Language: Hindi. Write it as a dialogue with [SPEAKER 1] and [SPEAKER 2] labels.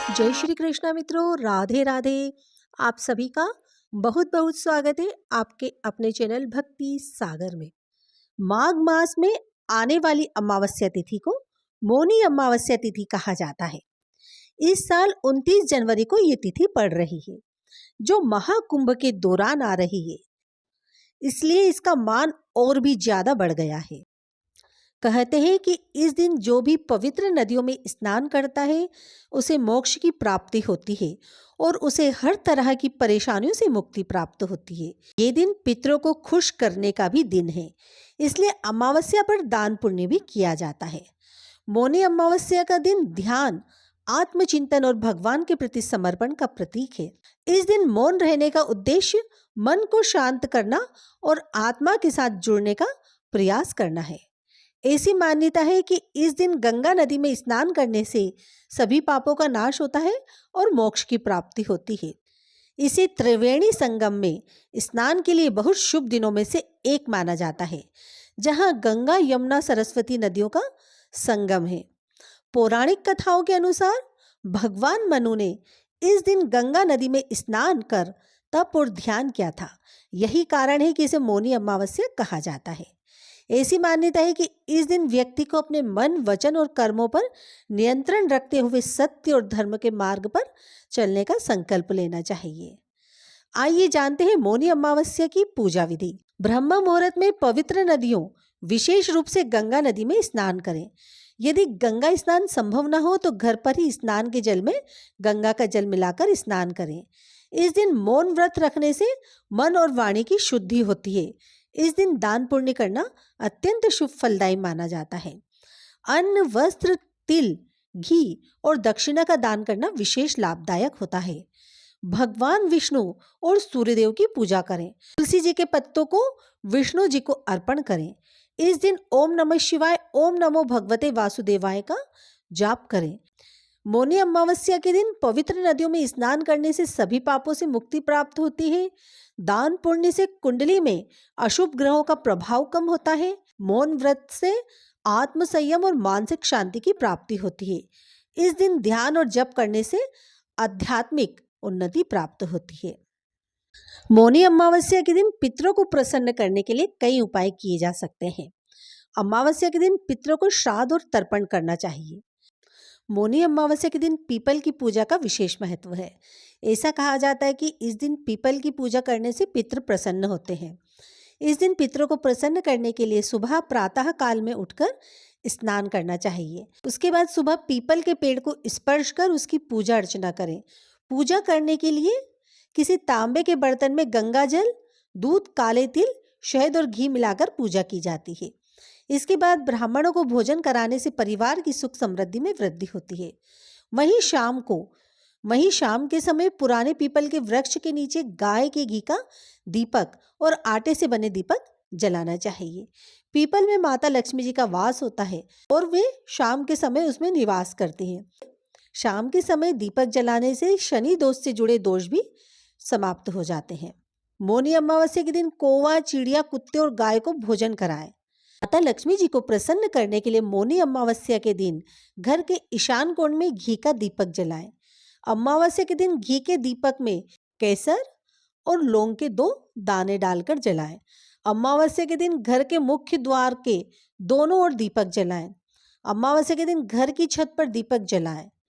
[SPEAKER 1] जय श्री कृष्णा मित्रों, राधे राधे। आप सभी का बहुत बहुत स्वागत है आपके अपने चैनल भक्ति सागर में। माघ मास में आने वाली अमावस्या तिथि को मौनी अमावस्या तिथि कहा जाता है। इस साल 29 जनवरी को ये तिथि पड़ रही है, जो महाकुंभ के दौरान आ रही है, इसलिए इसका मान और भी ज्यादा बढ़ गया है। कहते हैं कि इस दिन जो भी पवित्र नदियों में स्नान करता है उसे मोक्ष की प्राप्ति होती है और उसे हर तरह की परेशानियों से मुक्ति प्राप्त होती है। ये दिन पितरों को खुश करने का भी दिन है, इसलिए अमावस्या पर दान पुण्य भी किया जाता है। मौनी अमावस्या का दिन ध्यान, आत्मचिंतन और भगवान के प्रति समर्पण का प्रतीक है। इस दिन मौन रहने का उद्देश्य मन को शांत करना और आत्मा के साथ जुड़ने का प्रयास करना है। ऐसी मान्यता है कि इस दिन गंगा नदी में स्नान करने से सभी पापों का नाश होता है और मोक्ष की प्राप्ति होती है। इसे त्रिवेणी संगम में स्नान के लिए बहुत शुभ दिनों में से एक माना जाता है, जहां गंगा, यमुना, सरस्वती नदियों का संगम है। पौराणिक कथाओं के अनुसार भगवान मनु ने इस दिन गंगा नदी में स्नान कर तप और ध्यान किया था। यही कारण है कि इसे मौनी अमावस्या कहा जाता है। ऐसी मान्यता है कि इस दिन व्यक्ति को अपने मन, वचन और कर्मों पर नियंत्रण रखते हुए सत्य और धर्म के मार्ग पर चलने का संकल्प लेना चाहिए। आइए जानते हैं मौनी अमावस्या की पूजा विधि। ब्रह्म मुहूर्त में पवित्र नदियों, विशेष रूप से गंगा नदी में स्नान करें। यदि गंगा स्नान संभव न हो तो घर पर ही स्नान के जल में गंगा का जल मिलाकर स्नान करें। इस दिन मौन व्रत रखने से मन और वाणी की शुद्धि होती है। इस दिन दान पुण्य करना अत्यंत शुभ फलदायी माना जाता है। अन्न, वस्त्र, तिल, घी और दक्षिणा का दान करना विशेष लाभदायक होता है। भगवान विष्णु और सूर्यदेव की पूजा करें। तुलसी जी के पत्तों को विष्णु जी को अर्पण करें। इस दिन ओम नमः शिवाय, ओम नमो भगवते वासुदेवाय का जाप करें। मौनी अमावस्या के दिन पवित्र नदियों में स्नान करने से सभी पापों से मुक्ति प्राप्त होती है। दान पुण्य से कुंडली में अशुभ ग्रहों का प्रभाव कम होता है। मौन व्रत से आत्म संयम और मानसिक शांति की प्राप्ति होती है। इस दिन ध्यान और जप करने से आध्यात्मिक उन्नति प्राप्त होती है। मौनी अमावस्या के दिन पितरों को प्रसन्न करने के लिए कई उपाय किए जा सकते हैं। अमावस्या के दिन पितरों को श्राद्ध और तर्पण करना चाहिए। मौनी अमावस्या के दिन पीपल की पूजा का विशेष महत्व है। ऐसा कहा जाता है कि इस दिन पीपल की पूजा करने से पितृ प्रसन्न होते हैं। इस दिन पितरों को प्रसन्न करने के लिए सुबह प्रातः काल में उठकर स्नान करना चाहिए। उसके बाद सुबह पीपल के पेड़ को स्पर्श कर उसकी पूजा अर्चना करें। पूजा करने के लिए किसी तांबे के बर्तन में गंगा जल, दूध, काले तिल, शहद और घी मिलाकर पूजा की जाती है। इसके बाद ब्राह्मणों को भोजन कराने से परिवार की सुख समृद्धि में वृद्धि होती है। वहीं शाम के समय पुराने पीपल के वृक्ष के नीचे गाय के घी का दीपक और आटे से बने दीपक जलाना चाहिए। पीपल में माता लक्ष्मी जी का वास होता है और वे शाम के समय उसमें निवास करती हैं। शाम के समय दीपक जलाने से शनि दोष से जुड़े दोष भी समाप्त हो जाते हैं। मौनी अमावस्या के दिन कौवा, चिड़िया, कुत्ते और गाय को भोजन कराएं। माता लक्ष्मी जी को प्रसन्न करने के लिए मौनी अमावस्या के दिन घर के ईशान कोण में घी का दीपक जलाएं। अमावस्या के दिन घी के दीपक में केसर और लौंग के 2 दाने डालकर जलाएं। अमावस्या के दिन घर के मुख्य द्वार के दोनों ओर दीपक जलाएं। अमावस्या के दिन घर की छत पर दीपक जलाएं।